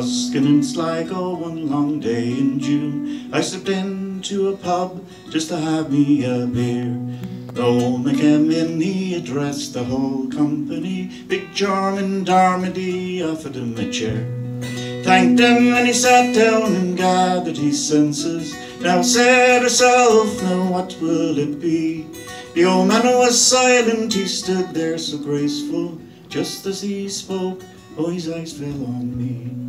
buskin' in Sligo one long day in June. I slipped into a pub just to have me a beer. Though I came in, he addressed the whole company. Big German Darmody offered him a chair. Thanked him and he sat down and gathered his senses. Now said herself, now what will it be? The old man was silent, he stood there so graceful. Just as he spoke, oh, his eyes fell on me.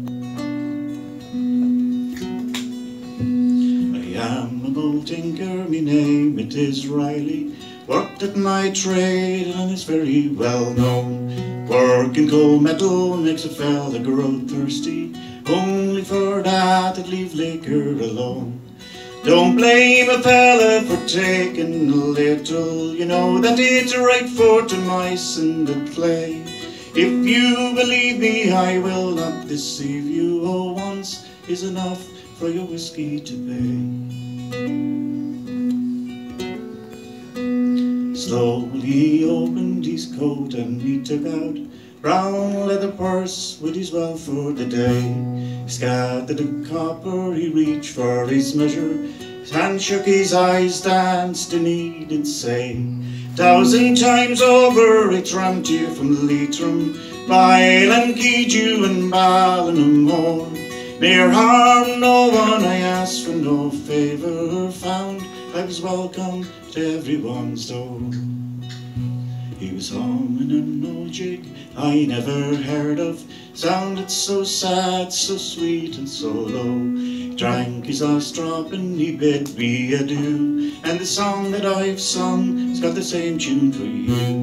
I am a bold tinker, me name it is Riley. Worked at my trade and is very well known. Working coal metal makes a fella grow thirsty. Only for that I'd leave liquor alone. Don't blame a fella for taking a little. You know that it's right for the mice and the clay. If you believe me, I will not deceive you. Oh, once is enough for your whiskey to pay. Slowly he opened his coat and he took out brown leather purse with his wealth for the day. He scattered the copper, he reached for his measure. His hand shook, his eyes danced, and he did say, 1,000 times over it's rammed you from Leitrim, Bile and Keedew and Ballinamore. Near harm no one, I asked for no favour found. I was welcome to everyone's door. He was humming an old jig I never heard of. Sounded so sad, so sweet and so low. He drank his last drop and he bid me adieu. And the song that I've sung has got the same tune for you.